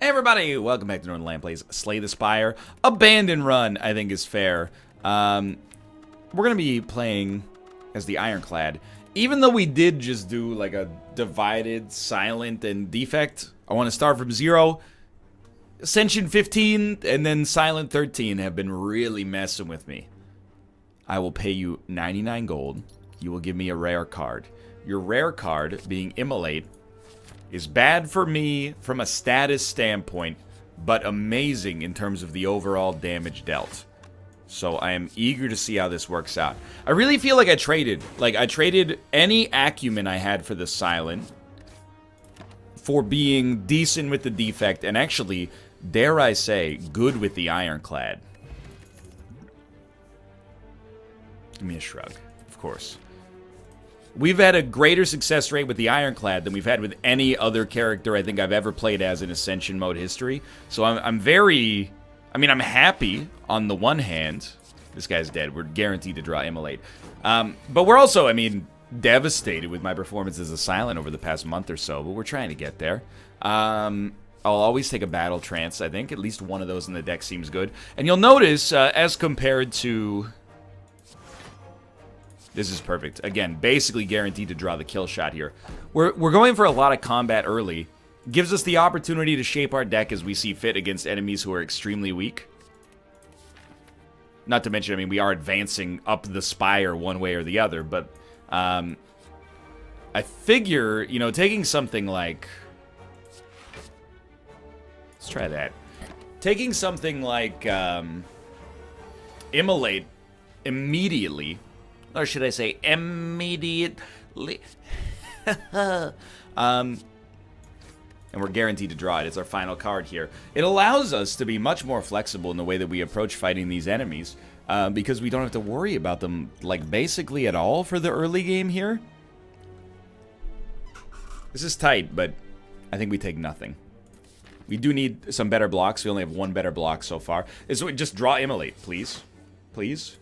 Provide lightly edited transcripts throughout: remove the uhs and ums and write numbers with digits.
Hey everybody, welcome back to Northernlion Plays Slay the Spire. Abandon Run, I think, is fair. We're going to be playing as the Ironclad. Even though we did just do like a divided, silent, and defect, I want to start from 0. Ascension 15 and then Silent 13 have been really messing with me. I will pay you 99 gold. You will give me a rare card. Your rare card, being Immolate, is bad for me from a status standpoint, but amazing in terms of the overall damage dealt. So I am eager to see how this works out. I really feel like I traded. Like, I traded any acumen I had for the Silent for being decent with the defect, and actually, dare I say, good with the Ironclad. Give me a shrug, of course. We've had a greater success rate with the Ironclad than we've had with any other character I think I've ever played as in Ascension mode history. So I'm very... I mean, I'm happy on the one hand. This guy's dead. We're guaranteed to draw Immolate. But we're also, I mean, devastated with my performance as a Silent over the past month or so. But we're trying to get there. I'll always take a Battle Trance, I think. At least one of those in the deck seems good. And you'll notice, as compared to... This is perfect. Again, basically guaranteed to draw the kill shot here. We're going for a lot of combat early. Gives us the opportunity to shape our deck as we see fit against enemies who are extremely weak. Not to mention, I mean, we are advancing up the spire one way or the other, but I figure, you know, taking something like... Let's try that. Taking something like Immolate immediately... Or should I say, immediately? And we're guaranteed to draw it. It's our final card here. It allows us to be much more flexible in the way that we approach fighting these enemies. Because we don't have to worry about them, like, basically at all for the early game here. This is tight, but I think we take nothing. We do need some better blocks. We only have one better block so far. So just draw Immolate, please. Please.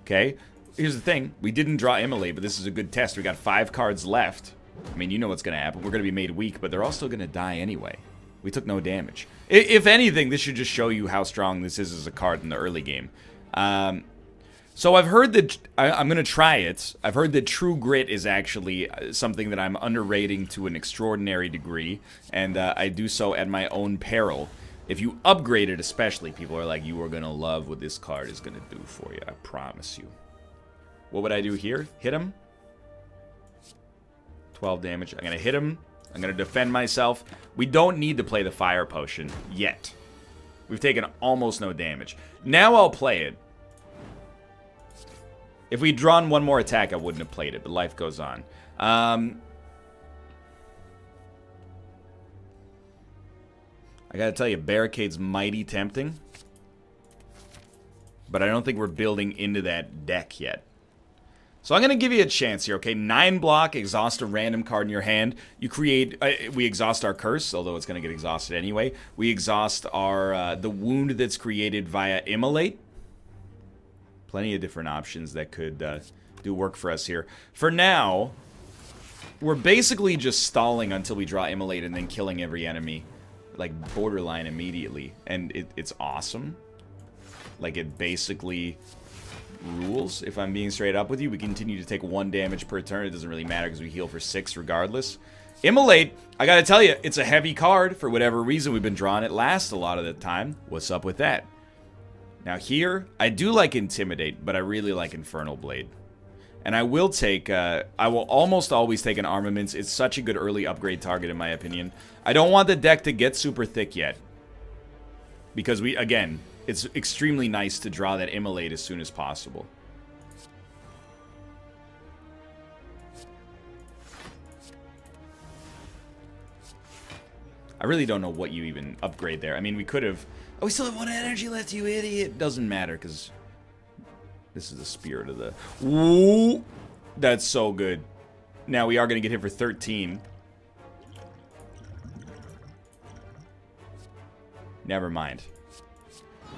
Okay. Here's the thing, we didn't draw Immolate, but this is a good test. We got 5 cards left. I mean, you know what's going to happen. We're going to be made weak, but they're all still going to die anyway. We took no damage. If anything, this should just show you how strong this is as a card in the early game. So I've heard that, I'm going to try it. I've heard that True Grit is actually something that I'm underrating to an extraordinary degree, and I do so at my own peril. If you upgrade it especially, people are like, you are going to love what this card is going to do for you. I promise you. What would I do here? Hit him. 12 damage. I'm going to hit him. I'm going to defend myself. We don't need to play the fire potion yet. We've taken almost no damage. Now I'll play it. If we'd drawn one more attack, I wouldn't have played it, but life goes on. I gotta tell you, Barricade's mighty tempting. But I don't think we're building into that deck yet. So I'm going to give you a chance here, okay? 9 block, exhaust a random card in your hand. You create, we exhaust our curse, although it's going to get exhausted anyway. We exhaust our, the wound that's created via Immolate. Plenty of different options that could do work for us here. For now, we're basically just stalling until we draw Immolate and then killing every enemy, like, borderline immediately. And it's awesome. Like, it basically... rules, if I'm being straight up with you. We continue to take 1 damage per turn. It doesn't really matter because we heal for 6 regardless. Immolate, I gotta tell you, it's a heavy card. For whatever reason, we've been drawing it last a lot of the time. What's up with that? Now here, I do like Intimidate, but I really like Infernal Blade. And I will take, I will almost always take an Armaments. It's such a good early upgrade target in my opinion. I don't want the deck to get super thick yet. Because we, again... it's extremely nice to draw that Immolate as soon as possible. I really don't know what you even upgrade there. I mean, we could have... Oh, we still have 1 energy left, you idiot! Doesn't matter, because... this is the spirit of the... Ooh! That's so good. Now, we are going to get hit for 13. Never mind.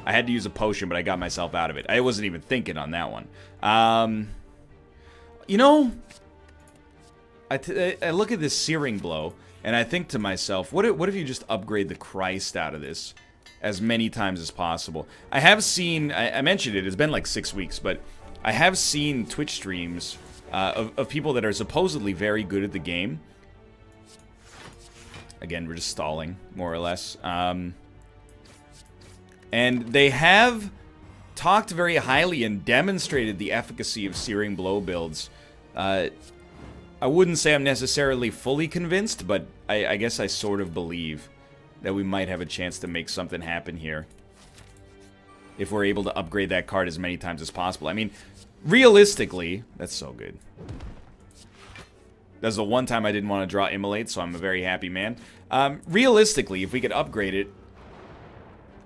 I had to use a potion, but I got myself out of it. I wasn't even thinking on that one. You know, I look at this Searing Blow, And I think to myself, what if you just upgrade the Christ out of this as many times as possible? I have seen, I mentioned it, it's been like 6 weeks, but I have seen Twitch streams of people that are supposedly very good at the game. Again, we're just stalling, more or less. And they have talked very highly and demonstrated the efficacy of Searing Blow builds. I wouldn't say I'm necessarily fully convinced, but I guess I sort of believe that we might have a chance to make something happen here if we're able to upgrade that card as many times as possible. I mean, realistically, that's so good. That's the one time I didn't want to draw Immolate, so I'm a very happy man. Realistically, if we could upgrade it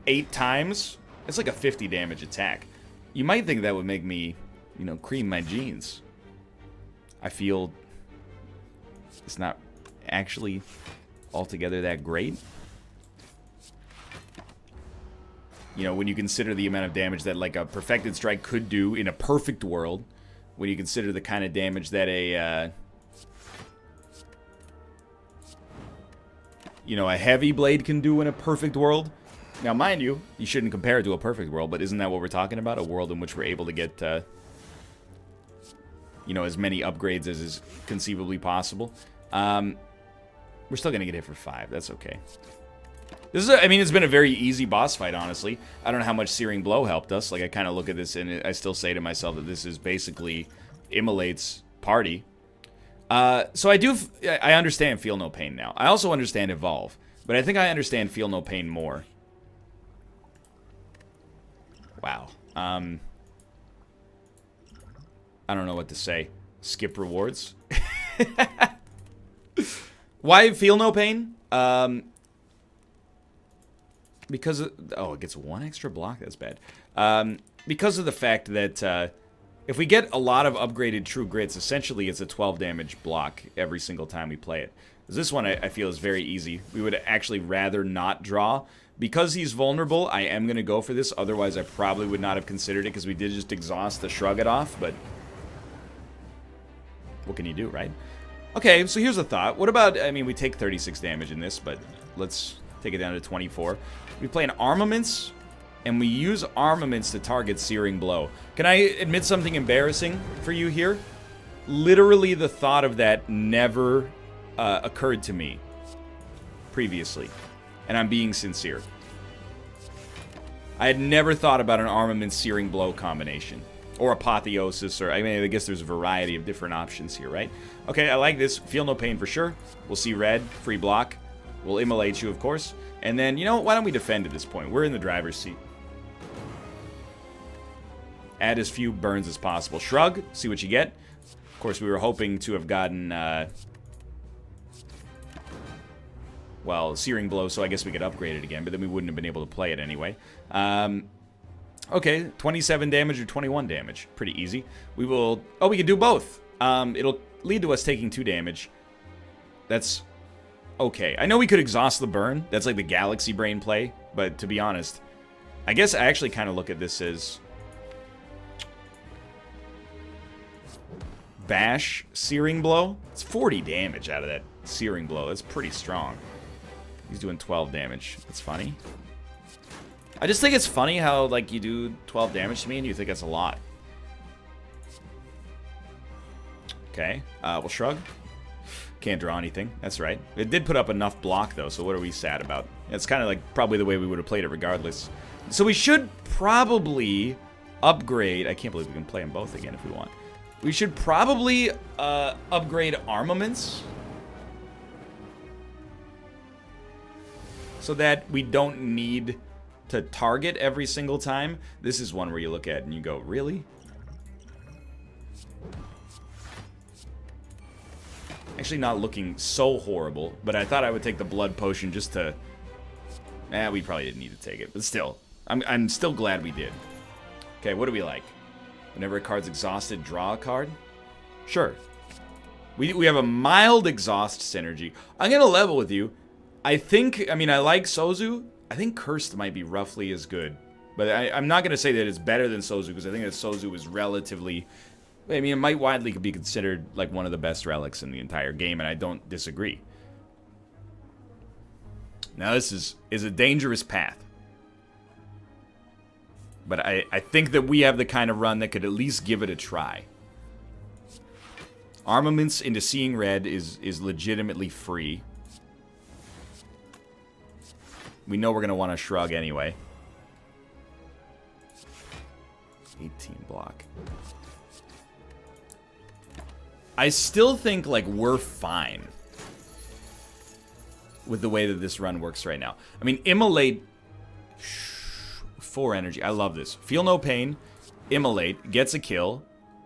8 times, it's like a 50 damage attack. You might think that would make me, you know, cream my jeans. I feel it's not actually altogether that great. You know, when you consider the amount of damage that like a Perfected Strike could do in a perfect world, when you consider the kind of damage that a you know, a Heavy Blade can do in a perfect world. Now, mind you, you shouldn't compare it to a perfect world, but isn't that what we're talking about? A world in which we're able to get, you know, as many upgrades as is conceivably possible. We're still going to get hit for 5. That's okay. This is, I mean, it's been a very easy boss fight, honestly. I don't know how much Searing Blow helped us. Like, I kind of look at this and I still say to myself that this is basically Immolate's party. So I understand Feel No Pain now. I also understand Evolve, but I think I understand Feel No Pain more. Wow. I don't know what to say. Skip rewards. Why Feel No Pain? Because of, oh, it gets 1 extra block. That's bad. Because of the fact that if we get a lot of upgraded True Grits, essentially it's a 12 damage block every single time we play it. This one I feel is very easy. We would actually rather not draw. Because he's vulnerable, I am going to go for this. Otherwise, I probably would not have considered it because we did just exhaust to shrug it off. But what can you do, right? Okay, so here's a thought. What about, I mean, we take 36 damage in this, but let's take it down to 24. We play an Armaments, and we use Armaments to target Searing Blow. Can I admit something embarrassing for you here? Literally, the thought of that never occurred to me previously. And I'm being sincere. I had never thought about an Armament Searing Blow combination. Or Apotheosis, or I mean, I guess there's a variety of different options here, right? Okay, I like this. Feel No Pain for sure. We'll see red, free block. We'll Immolate you, of course. And then, you know, why don't we defend at this point? We're in the driver's seat. Add as few burns as possible. Shrug, see what you get. Of course, we were hoping to have gotten, well, Searing Blow, so I guess we could upgrade it again, but then we wouldn't have been able to play it anyway. Okay, 27 damage or 21 damage. Pretty easy. We will... Oh, we can do both. It'll lead to us taking 2 damage. That's okay. I know we could exhaust the burn. That's like the Galaxy Brain play, but to be honest, I guess I actually kind of look at this as... Bash Searing Blow. It's 40 damage out of that Searing Blow. That's pretty strong. He's doing 12 damage. That's funny. I just think it's funny how, like, you do 12 damage to me and you think that's a lot. Okay. We'll shrug. Can't draw anything. That's right. It did put up enough block, though, so what are we sad about? It's kind of like probably the way we would have played it regardless. So we should probably upgrade... I can't believe we can play them both again if we want. We should probably upgrade Armaments. So that we don't need to target every single time. This is one where you look at it and you go, really? Actually not looking so horrible, but I thought I would take the Blood Potion just to... we probably didn't need to take it, but still. I'm still glad we did. Okay, what do we like? Whenever a card's exhausted, draw a card? Sure. We have a mild exhaust synergy. I'm going to level with you. I think, I mean, I like Sozu. I think Cursed might be roughly as good. But I'm not going to say that it's better than Sozu, because I think that Sozu is relatively... I mean, it might widely be considered like one of the best relics in the entire game, and I don't disagree. Now this is a dangerous path. But I think that we have the kind of run that could at least give it a try. Armaments into Seeing Red is legitimately free. We know we're going to want to shrug anyway. 18 block. I still think, like, we're fine with the way that this run works right now. I mean, Immolate, 4 energy. I love this. Feel No Pain, Immolate, gets a kill.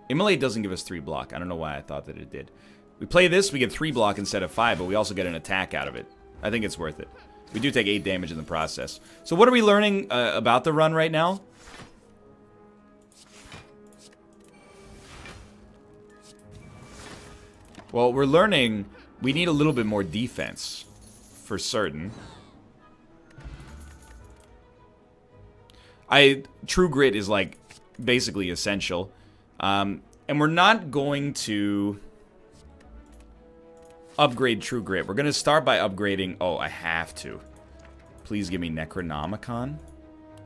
Immolate doesn't give us 3 block. I don't know why I thought that it did. We play this, we get 3 block instead of 5, but we also get an attack out of it. I think it's worth it. We do take 8 damage in the process. So what are we learning about the run right now? Well, we're learning we need a little bit more defense, for certain. True Grit is, like, basically essential. And we're not going to upgrade True Grit. We're going to start by upgrading... Oh, I have to. Please give me Necronomicon.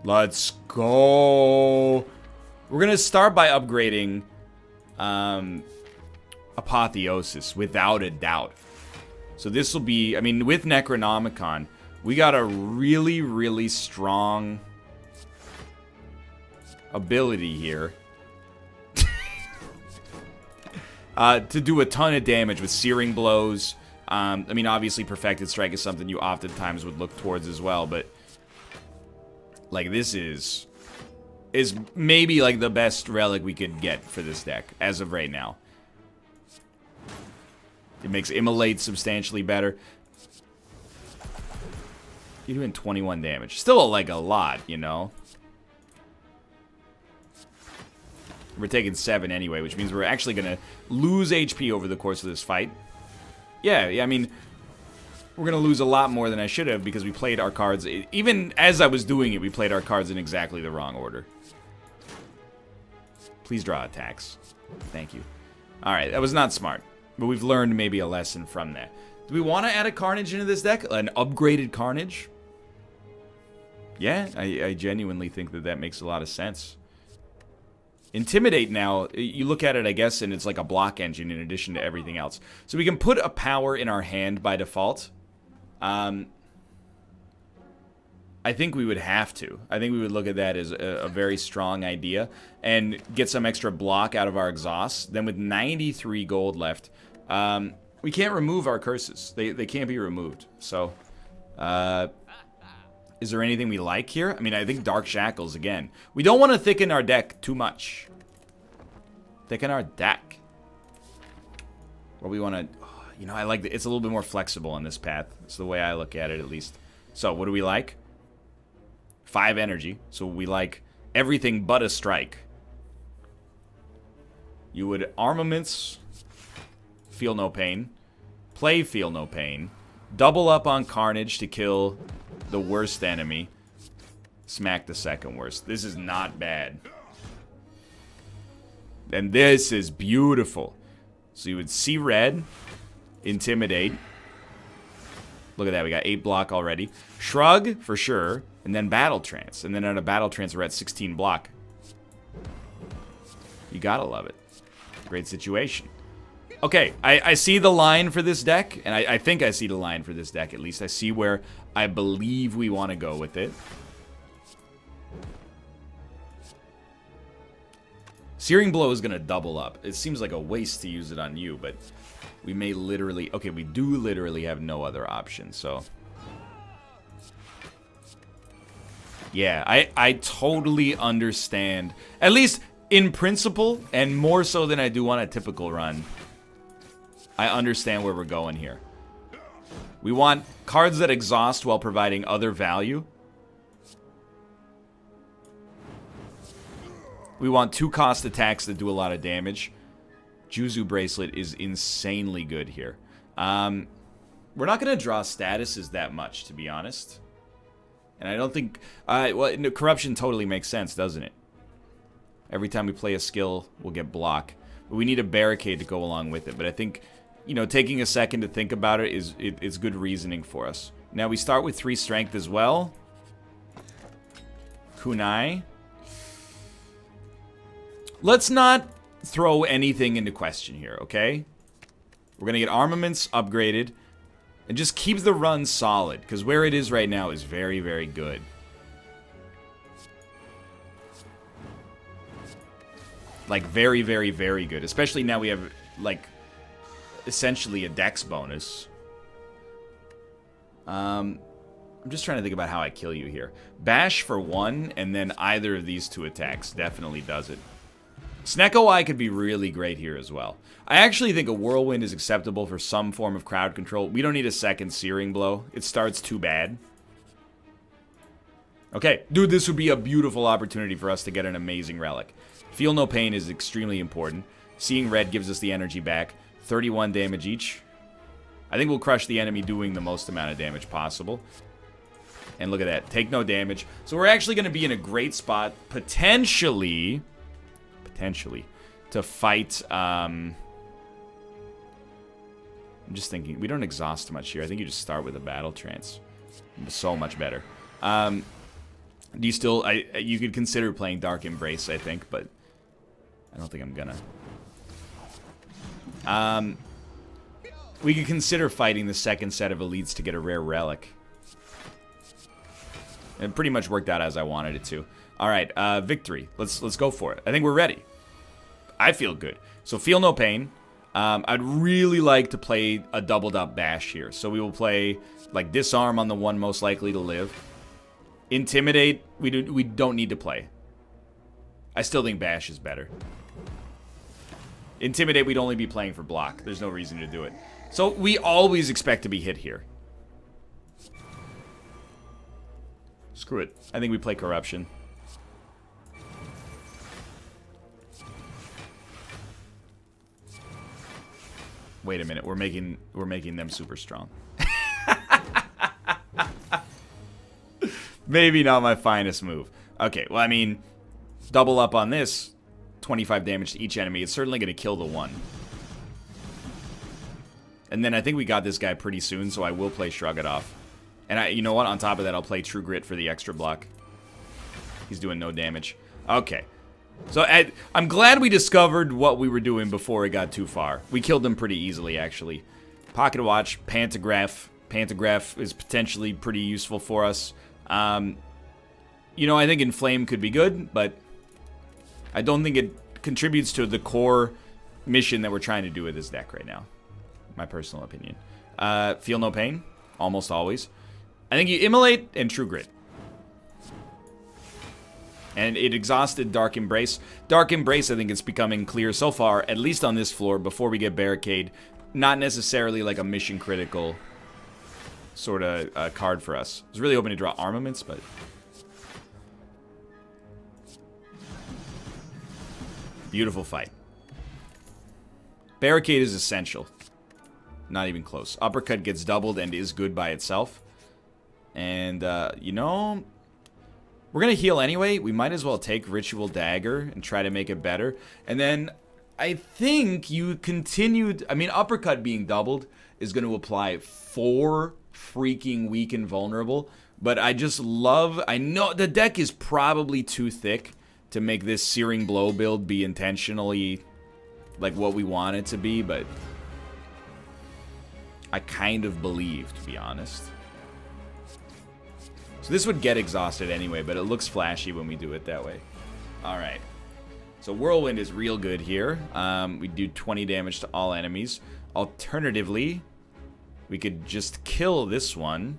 Let's go. We're going to start by upgrading Apotheosis, without a doubt. So this will be... I mean, with Necronomicon, we got a really, really strong ability here. To do a ton of damage with Searing Blows. I mean, obviously, Perfected Strike is something you oftentimes would look towards as well, but... Like, this is maybe, like, the best relic we could get for this deck, as of right now. It makes Immolate substantially better. You're doing 21 damage. Still, like, a lot, you know? We're taking 7 anyway, which means we're actually going to lose HP over the course of this fight. Yeah, I mean, we're going to lose a lot more than I should have because we played our cards... Even as I was doing it, we played our cards in exactly the wrong order. Please draw attacks. Thank you. Alright, that was not smart. But we've learned maybe a lesson from that. Do we want to add a Carnage into this deck? An upgraded Carnage? Yeah, I genuinely think that that makes a lot of sense. Intimidate now, you look at it, I guess, and it's like a block engine in addition to everything else. So we can put a power in our hand by default. I think we would have to. I think we would look at that as a very strong idea and get some extra block out of our exhaust. Then with 93 gold left, we can't remove our curses. They can't be removed. So, is there anything we like here? I mean, I think Dark Shackles, again. We don't want to thicken our deck too much. Thicken our deck. Or we want to... You know, I like it's a little bit more flexible on this path. It's the way I look at it, at least. So, what do we like? 5 energy. So, we like everything but a strike. You would Armaments, Feel No Pain. Play Feel No Pain. Double up on Carnage to kill the worst enemy. Smack the second worst. This is not bad. And this is beautiful. So you would see red. Intimidate. Look at that. We got 8 block already. Shrug, for sure. And then Battle Trance. And then on a Battle Trance, we're at 16 block. You gotta love it. Great situation. Okay, I see the line for this deck, and I think I see the line for this deck, at least. I see where I believe we want to go with it. Searing Blow is going to double up. It seems like a waste to use it on you, but we may literally... Okay, we do literally have no other option, so... Yeah, I totally understand. At least in principle, and more so than I do on a typical run. I understand where we're going here. We want cards that exhaust while providing other value. We want 2-cost attacks that do a lot of damage. Juzu Bracelet is insanely good here. We're not going to draw statuses that much, to be honest. And I don't think... well, Corruption totally makes sense, doesn't it? Every time we play a skill, we'll get block. But we need a Barricade to go along with it. But I think... You know, taking a second to think about it is good reasoning for us. Now we start with 3 strength as well. Kunai. Let's not throw anything into question here, okay? We're going to get armaments upgraded and just keep the run solid, because where it is right now is very, very good. Like, very, very, very good. Especially now we have, like, essentially a dex bonus. I'm just trying to think about how I kill you here. Bash for 1, and then either of these 2 attacks definitely does it. Snecko Eye could be really great here as well. I actually think a Whirlwind is acceptable for some form of crowd control. We don't need a second Searing Blow. It starts too bad. Okay, dude, this would be a beautiful opportunity for us to get an amazing relic. Feel No Pain is extremely important. Seeing Red gives us the energy back. 31 damage each. I think we'll crush the enemy doing the most amount of damage possible. And look at that. Take no damage. So we're actually going to be in a great spot, potentially, to fight... I'm just thinking, we don't exhaust much here. I think you just start with a Battle Trance. So much better. Do you still... you could consider playing Dark Embrace, I think, but I don't think I'm gonna. We could consider fighting the second set of elites to get a rare relic. It pretty much worked out as I wanted it to. Alright, victory. Let's go for it. I think we're ready. I feel good. So Feel No Pain. I'd really like to play a doubled up bash here. So we will play like Disarm on the one most likely to live. Intimidate, we don't need to play. I still think bash is better. Intimidate, we'd only be playing for block. There's no reason to do it. So we always expect to be hit here. Screw it. I think we play Corruption. Wait a minute, we're making them super strong. Maybe not my finest move. Okay, well, I mean, double up on this, 25 damage to each enemy. It's certainly going to kill the one. And then I think we got this guy pretty soon, so I will play Shrug It Off. And you know what? On top of that, I'll play True Grit for the extra block. He's doing no damage. Okay. So I'm glad we discovered what we were doing before it got too far. We killed them pretty easily, actually. Pocket Watch, Pantograph. Pantograph is potentially pretty useful for us. You know, I think Inflame could be good, but I don't think it contributes to the core mission that we're trying to do with this deck right now. My personal opinion. Feel No Pain, almost always. I think you Immolate and True Grit. And it exhausted Dark Embrace. Dark Embrace, I think it's becoming clear so far, at least on this floor, before we get Barricade. Not necessarily like a mission critical sort of card for us. I was really hoping to draw Armaments, but... Beautiful fight. Barricade is essential. Not even close. Uppercut gets doubled and is good by itself. And, you know... We're going to heal anyway. We might as well take Ritual Dagger and try to make it better. And then I think you continued... I mean, Uppercut being doubled is going to apply 4 freaking weak and vulnerable. But I just love... I know the deck is probably too thick to make this Searing Blow build be intentionally like what we want it to be. But I kind of believe, to be honest. So this would get exhausted anyway, but it looks flashy when we do it that way. Alright. So Whirlwind is real good here. We do 20 damage to all enemies. Alternatively, we could just kill this one.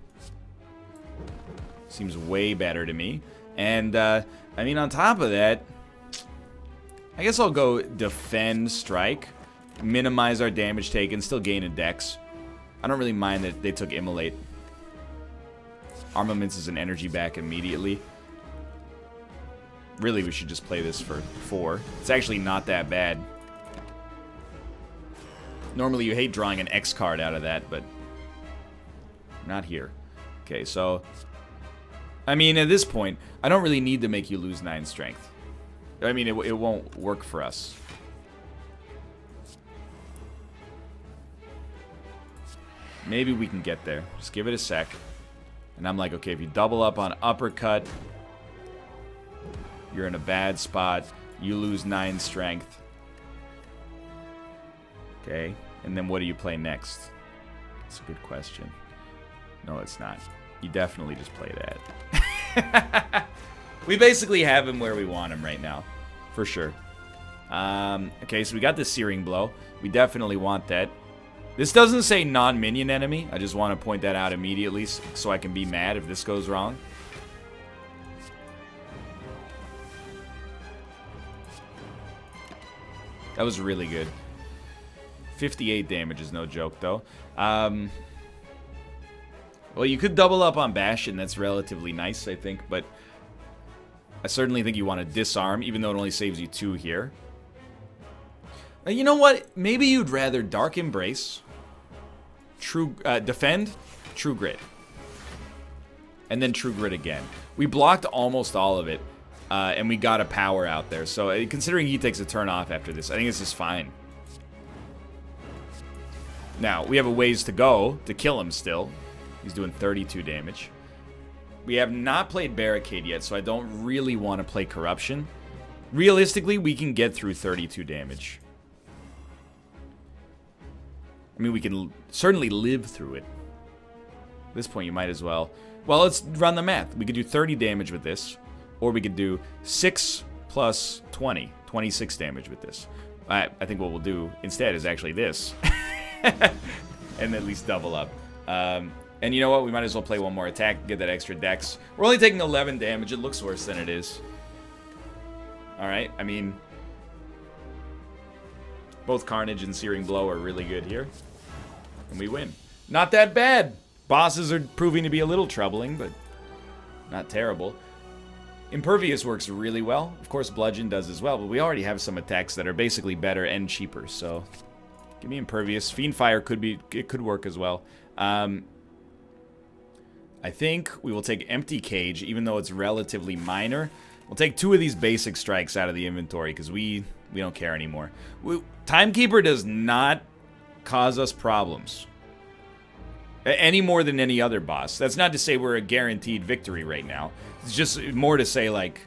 Seems way better to me. And, I mean, on top of that, I guess I'll go Defend, Strike. Minimize our damage taken, still gain a dex. I don't really mind that they took Immolate. Armaments is an energy back immediately. Really, we should just play this for 4. It's actually not that bad. Normally, you hate drawing an X card out of that, but not here. Okay, so... I mean, at this point, I don't really need to make you lose 9 strength. I mean, it won't work for us. Maybe we can get there. Just give it a sec. And I'm like, okay, if you double up on uppercut, you're in a bad spot. You lose 9 strength. Okay, and then what do you play next? That's a good question. No, it's not. You definitely just play that. We basically have him where we want him right now. For sure. Okay, so we got the Searing Blow. We definitely want that. This doesn't say non-minion enemy. I just want to point that out immediately so I can be mad if this goes wrong. That was really good. 58 damage is no joke, though. Well, you could double up on Bastion. That's relatively nice, I think. But I certainly think you want to disarm, even though it only saves you 2 here. You know what? Maybe you'd rather Dark Embrace, Defend, True Grit. And then True Grit again. We blocked almost all of it. And we got a power out there. So considering he takes a turn off after this, I think this is fine. Now, we have a ways to go to kill him still. He's doing 32 damage. We have not played Barricade yet, so I don't really want to play Corruption. Realistically, we can get through 32 damage. I mean, we can certainly live through it. At this point, you might as well. Well, let's run the math. We could do 30 damage with this. Or we could do 6 plus 20. 26 damage with this. I think what we'll do instead is actually this. And at least double up. And you know what? We might as well play one more attack, get that extra dex. We're only taking 11 damage. It looks worse than it is. Alright, I mean, both Carnage and Searing Blow are really good here. And we win. Not that bad. Bosses are proving to be a little troubling, but not terrible. Impervious works really well. Of course, Bludgeon does as well, but we already have some attacks that are basically better and cheaper, so give me Impervious. Fiendfire could work as well. I think we will take Empty Cage, even though it's relatively minor. We'll take 2 of these basic strikes out of the inventory, because we don't care anymore. Timekeeper does not cause us problems. Any more than any other boss. That's not to say we're a guaranteed victory right now. It's just more to say, like,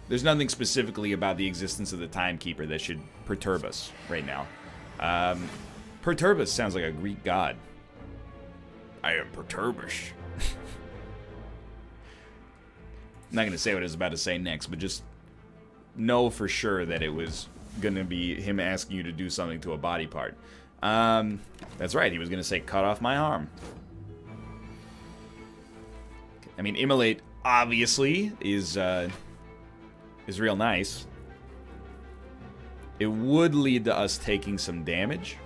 there's nothing specifically about the existence of the Timekeeper that should perturb us right now. Perturbus sounds like a Greek god. I am Perturbish. I'm not going to say what I was about to say next, but just know for sure that it was going to be him asking you to do something to a body part. That's right, he was going to say, cut off my arm. I mean, Immolate, obviously, is real nice. It would lead to us taking some damage.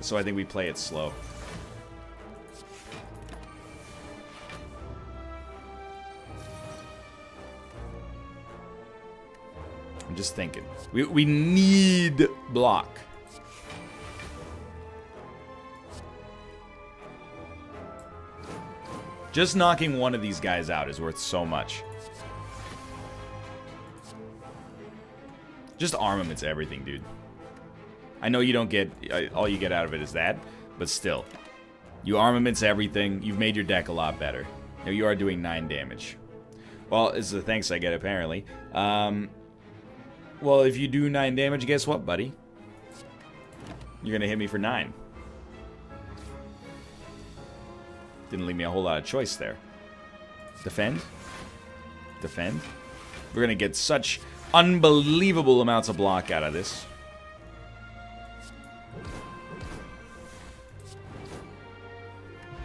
So I think we play it slow. I'm just thinking. We need block. Just knocking one of these guys out is worth so much. Just armament's everything, dude. I know you don't get... all you get out of it is that, but still. You armament's everything. You've made your deck a lot better. Now, you are doing 9 damage. Well, it's the thanks I get, apparently. Well, if you do 9 damage, guess what, buddy? You're gonna hit me for 9. Didn't leave me a whole lot of choice there. Defend. Defend. We're gonna get such unbelievable amounts of block out of this.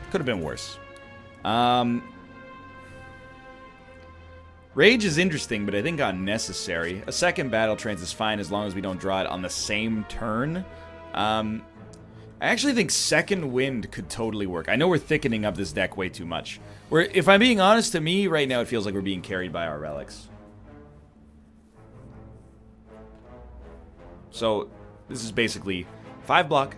Could have been worse. Rage is interesting, but I think unnecessary. A second battle trance is fine as long as we don't draw it on the same turn. I actually think Second Wind could totally work. I know we're thickening up this deck way too much. If I'm being honest, to me, right now it feels like we're being carried by our relics. So, this is basically 5 block.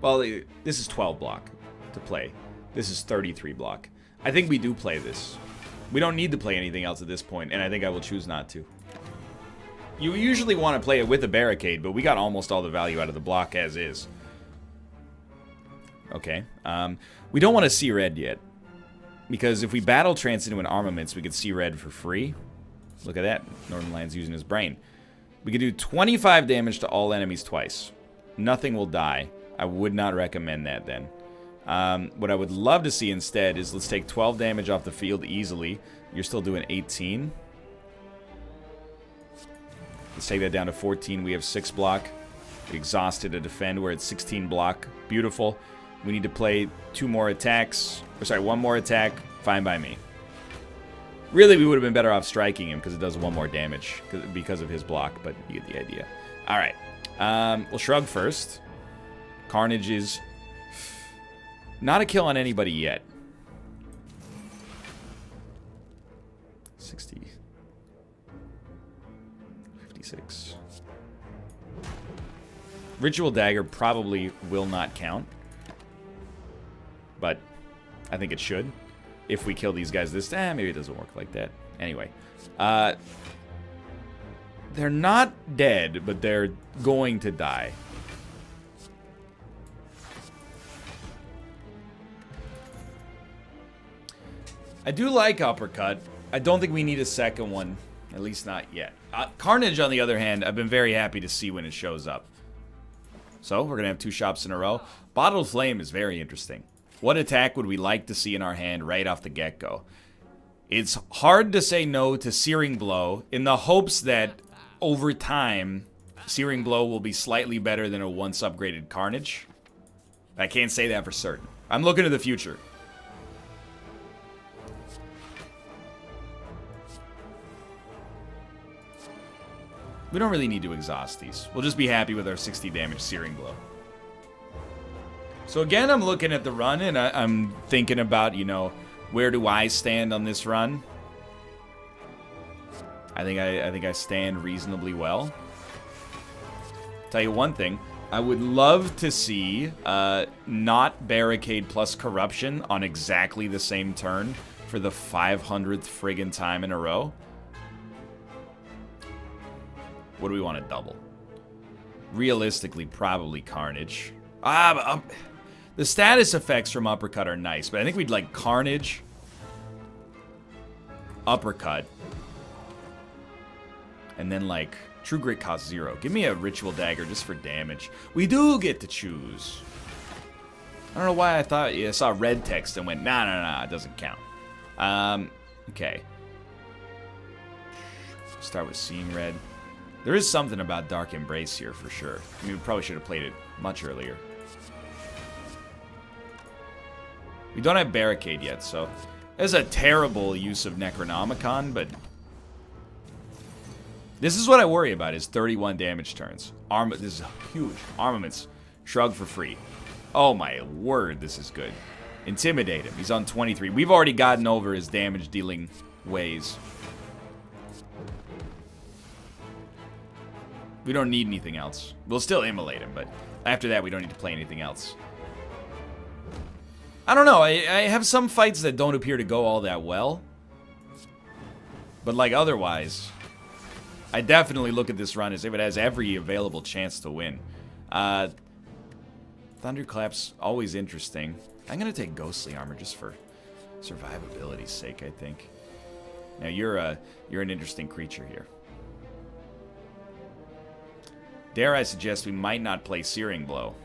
Well, this is 12 block to play. This is 33 block. I think we do play this. We don't need to play anything else at this point, and I think I will choose not to. You usually want to play it with a barricade, but we got almost all the value out of the block as is. Okay. We don't want to see red yet. Because if we battle trance into an armaments, we could see red for free. Look at that. Northernlion's using his brain. We could do 25 damage to all enemies twice. Nothing will die. I would not recommend that then. What I would love to see instead is let's take 12 damage off the field easily. You're still doing 18. Let's take that down to 14. We have 6 block. We exhausted to defend. We're at 16 block. Beautiful. We need to play 2 more attacks. Or sorry, 1 more attack. Fine by me. Really, we would have been better off striking him because it does 1 more damage because of his block, but you get the idea. All right. We'll shrug first. Carnage is not a kill on anybody yet. 60. 56. Ritual Dagger probably will not count. But I think it should. If we kill these guys this time, maybe it doesn't work like that. Anyway. They're not dead, but they're going to die. I do like Uppercut. I don't think we need a second one. At least not yet. Carnage, on the other hand, I've been very happy to see when it shows up. So, we're going to have 2 shops in a row. Bottled Flame is very interesting. What attack would we like to see in our hand right off the get-go? It's hard to say no to Searing Blow in the hopes that over time, Searing Blow will be slightly better than a once upgraded Carnage. I can't say that for certain. I'm looking to the future. We don't really need to exhaust these. We'll just be happy with our 60 damage Searing Blow. So again, I'm looking at the run, and I'm thinking about, you know, where do I stand on this run? I think I stand reasonably well. Tell you one thing, I would love to see not Barricade plus Corruption on exactly the same turn for the 500th friggin' time in a row. What do we want to double? Realistically, probably Carnage. The status effects from Uppercut are nice, but I think we'd like Carnage, Uppercut, and then like True Grit costs 0. Give me a Ritual Dagger just for damage. We do get to choose. I don't know why I thought I saw red text and went, nah, it doesn't count. Okay. Start with Seeing Red. There is something about Dark Embrace here for sure. I mean, we probably should have played it much earlier. We don't have Barricade yet, so there's a terrible use of Necronomicon, but this is what I worry about, is 31 damage turns. This is huge. Armaments. Shrug for free. Oh my word, this is good. Intimidate him. He's on 23. We've already gotten over his damage dealing ways. We don't need anything else. We'll still immolate him, but after that, we don't need to play anything else. I don't know. I have some fights that don't appear to go all that well. But, like, otherwise, I definitely look at this run as if it has every available chance to win. Thunderclap's always interesting. I'm going to take Ghostly Armor just for survivability's sake, I think. Now, you're an interesting creature here. Dare I suggest we might not play Searing Blow.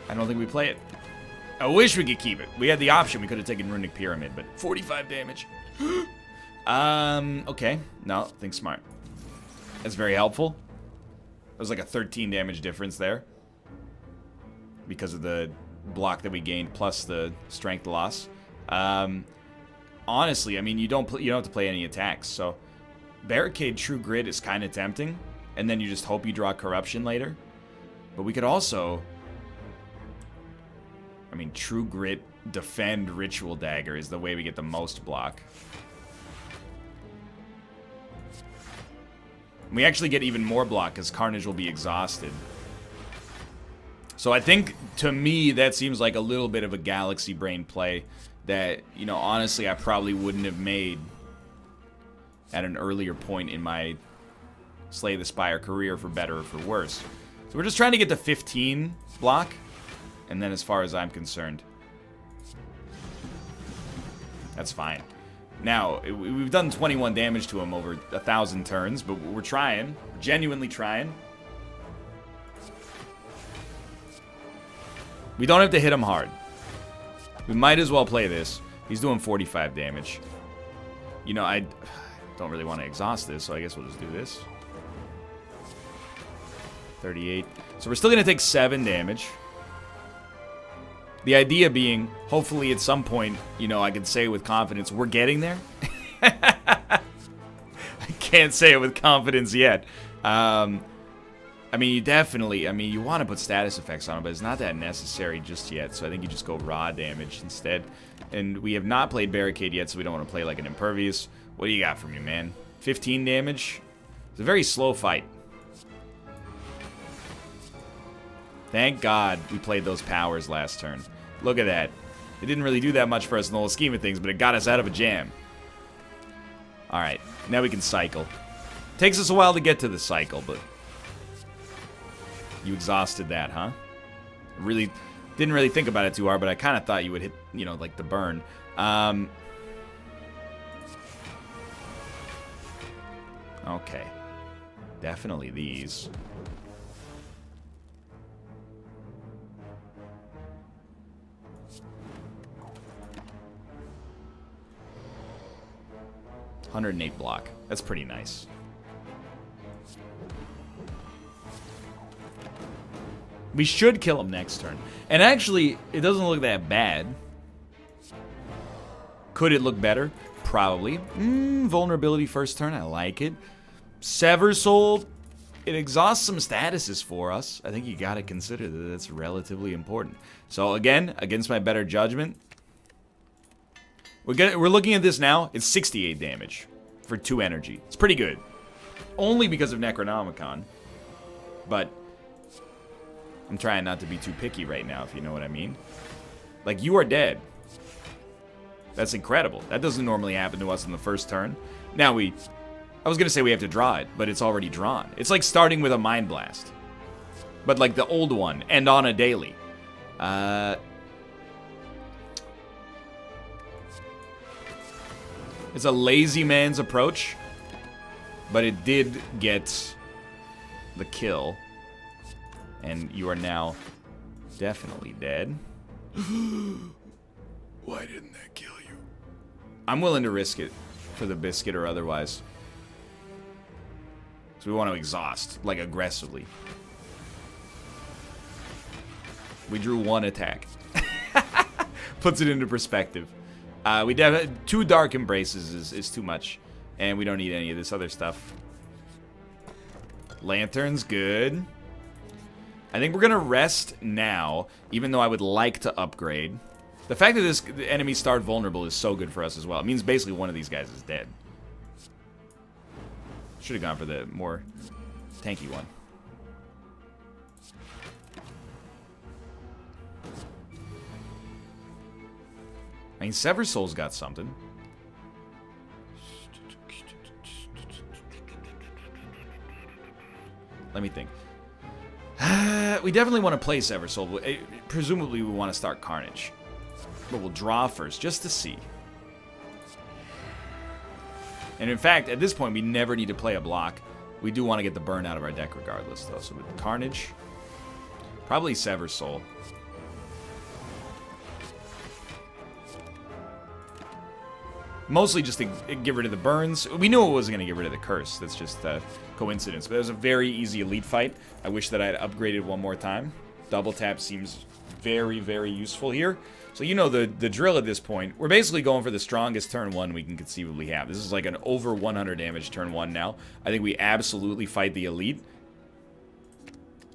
I don't think we play it. I wish we could keep it. We had the option. We could have taken Runic Pyramid, but 45 damage. Okay. No, think smart. That's very helpful. There's like a 13 damage difference there because of the block that we gained plus the strength loss. Honestly, I mean, you don't have to play any attacks, so Barricade True Grit is kind of tempting, and then you just hope you draw Corruption later. But we could also, I mean, True Grit defend Ritual Dagger is the way we get the most block. We actually get even more block because Carnage will be exhausted. So I think, to me, that seems like a little bit of a galaxy brain play that, you know, honestly, I probably wouldn't have made at an earlier point in my Slay the Spire career, for better or for worse. So we're just trying to get to 15 block, and then as far as I'm concerned, that's fine. Now, we've done 21 damage to him over 1,000 turns, but we're trying. We're genuinely trying. We don't have to hit him hard. We might as well play this. He's doing 45 damage. You know, I don't really want to exhaust this, so I guess we'll just do this. 38. So we're still going to take 7 damage. The idea being, hopefully at some point, you know, I can say with confidence, we're getting there. I can't say it with confidence yet. I mean, you definitely, you want to put status effects on it, but it's not that necessary just yet. So I think you just go raw damage instead. And we have not played Barricade yet, so we don't want to play like an Impervious. What do you got for me, man? 15 damage? It's a very slow fight. Thank God we played those powers last turn. Look at that. It didn't really do that much for us in the whole scheme of things, but it got us out of a jam. Alright, now we can cycle. Takes us a while to get to the cycle, but you exhausted that, huh? Really didn't really think about it too hard, but I kind of thought you would hit, you know, like the burn. Okay. Definitely these. $108 block. That's pretty nice. We should kill him next turn. And actually, it doesn't look that bad. Could it look better? Probably. Vulnerability first turn. I like it. Sever Soul. It exhausts some statuses for us. I think you got to consider that that's relatively important. So again, against my better judgment, we're looking at this now. It's 68 damage for 2 energy. It's pretty good. Only because of Necronomicon. But I'm trying not to be too picky right now, if you know what I mean. Like, you are dead. That's incredible. That doesn't normally happen to us in the first turn. Now I was going to say we have to draw it, but it's already drawn. It's like starting with a Mind Blast. But like the old one, and on a daily. It's a lazy man's approach, but it did get the kill. And you are now definitely dead. Why didn't that kill you? I'm willing to risk it for the biscuit or otherwise. So we want to exhaust, like, aggressively. We drew 1 attack. Puts it into perspective. We definitely 2 Dark Embraces is too much, and we don't need any of this other stuff. Lantern's good. I think we're gonna rest now, even though I would like to upgrade. The fact that this enemy starred vulnerable is so good for us as well. It means basically one of these guys is dead. Should have gone for the more tanky one. I mean, Sever Soul's got something. Let me think. We definitely want to play Sever Soul. Presumably we want to start Carnage. But we'll draw first, just to see. And in fact, at this point, we never need to play a block. We do want to get the burn out of our deck regardless, though. So with Carnage, probably Sever Soul. Mostly just to get rid of the burns. We knew it wasn't going to get rid of the curse. That's just a coincidence. But it was a very easy elite fight. I wish that I had upgraded one more time. Double tap seems very, very useful here. So you know the drill at this point. We're basically going for the strongest turn 1 we can conceivably have. This is like an over 100 damage turn 1 now. I think we absolutely fight the elite.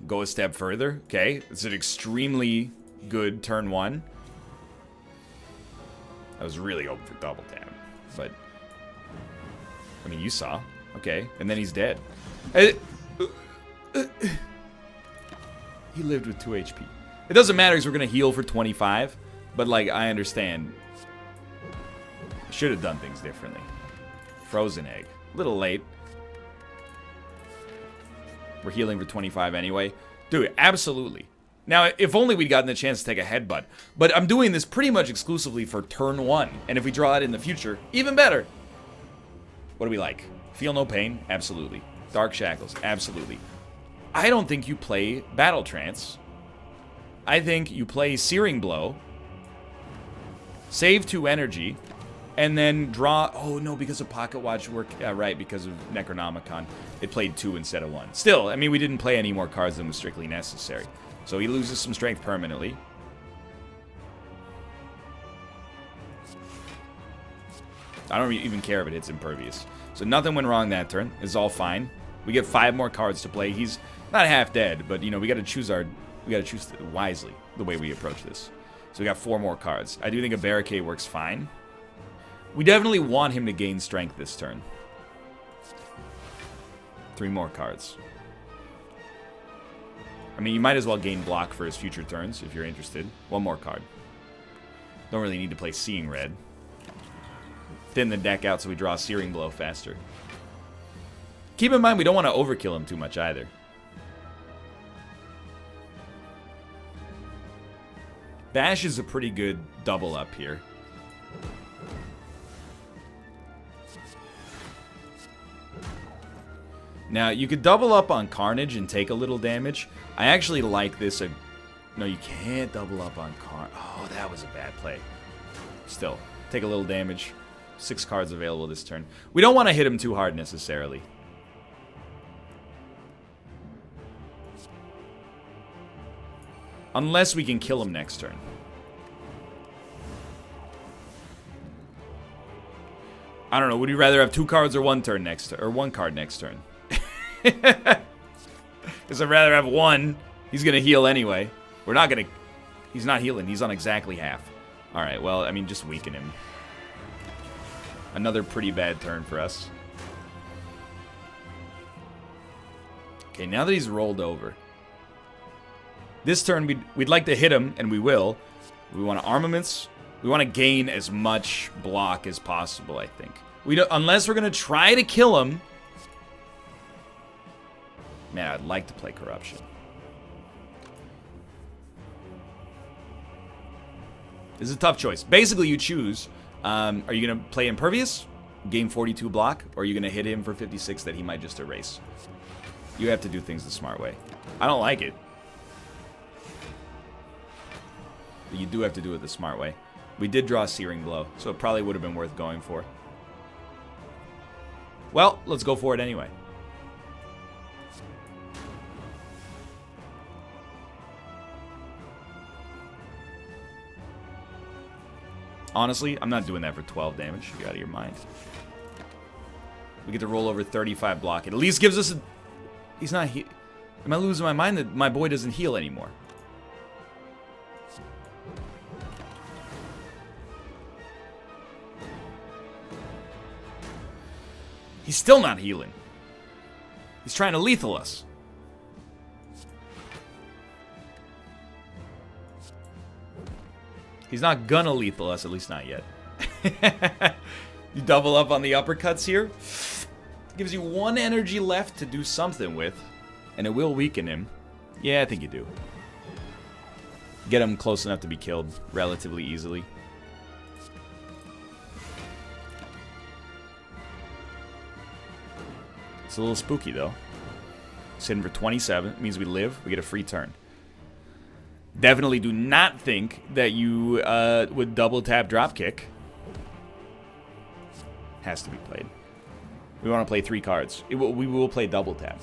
Go a step further. Okay, it's an extremely good turn 1. I was really hoping for double tap. But, I mean, you saw. Okay, and then he's dead. He lived with 2 HP. It doesn't matter because we're going to heal for 25. But, like, I understand. Should have done things differently. Frozen egg. A little late. We're healing for 25 anyway. Dude, absolutely. Now, if only we'd gotten the chance to take a headbutt. But I'm doing this pretty much exclusively for turn 1. And if we draw it in the future, even better. What do we like? Feel no pain? Absolutely. Dark Shackles? Absolutely. I don't think you play Battle Trance. I think you play Searing Blow. Save 2 energy. And then draw... Oh, no, because of Pocket Watch work... right, because of Necronomicon. It played 2 instead of 1. Still, I mean, we didn't play any more cards than was strictly necessary. So he loses some strength permanently. I don't even care if it hits Impervious. So nothing went wrong that turn. It's all fine. We get 5 more cards to play. He's not half dead, but, you know, we got to choose wisely the way we approach this. So we got 4 more cards. I do think a Barricade works fine. We definitely want him to gain strength this turn. 3 more cards. I mean, you might as well gain block for his future turns if you're interested. 1 more card. Don't really need to play Seeing Red. Thin the deck out so we draw Searing Blow faster. Keep in mind, we don't want to overkill him too much either. Bash is a pretty good double up here. Now, you could double up on Carnage and take a little damage. I actually like this. No, you can't double up on Carnage. Oh, that was a bad play. Still, take a little damage. 6 cards available this turn. We don't want to hit him too hard necessarily. Unless we can kill him next turn. I don't know. Would you rather have 2 cards or 1 turn next or 1 card next turn? Because I'd rather have 1. He's going to heal anyway. We're not going to... He's not healing. He's on exactly half. Alright, well, I mean, just weaken him. Another pretty bad turn for us. Okay, now that he's rolled over. This turn, we'd like to hit him, and we will. We want to armaments. We want to gain as much block as possible, I think. We don't, unless we're going to try to kill him... Man, I'd like to play Corruption. This is a tough choice. Basically, you choose, are you going to play Impervious, gain 42 block, or are you going to hit him for 56 that he might just erase? You have to do things the smart way. I don't like it. But you do have to do it the smart way. We did draw Searing Blow, so it probably would have been worth going for. Well, let's go for it anyway. Honestly, I'm not doing that for 12 damage. You're out of your mind. We get to roll over 35 block. It at least gives us a... He's not... Am I losing my mind that my boy doesn't heal anymore? He's still not healing. He's trying to lethal us. He's not gonna lethal us, at least not yet. You double up on the uppercuts here. Gives you 1 energy left to do something with. And it will weaken him. Yeah, I think you do. Get him close enough to be killed relatively easily. It's a little spooky, though. Sitting for 27. It means we live. We get a free turn. Definitely do not think that you would double tap dropkick. Has to be played. We want to play 3 cards. We will play double tap.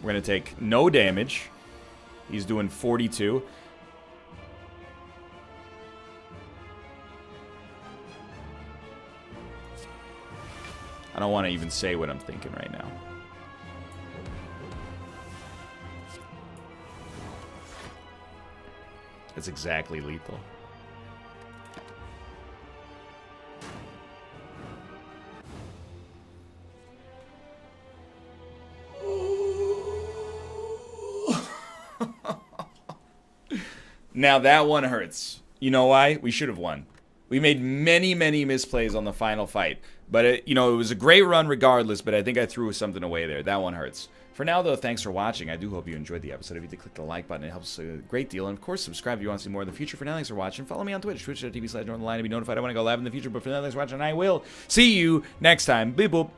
We're going to take no damage. He's doing 42. I don't want to even say what I'm thinking right now. It's exactly lethal. Now that one hurts. You know why? We should have won. We made many, many misplays on the final fight. But, it was a great run regardless, but I think I threw something away there. That one hurts. For now, though, thanks for watching. I do hope you enjoyed the episode. If you did, click the like button. It helps a great deal. And, of course, subscribe if you want to see more in the future. For now, thanks for watching. Follow me on Twitch, twitch.tv/Northernlion to be notified I want to go live in the future. But for now, thanks for watching, and I will see you next time. Beep boop.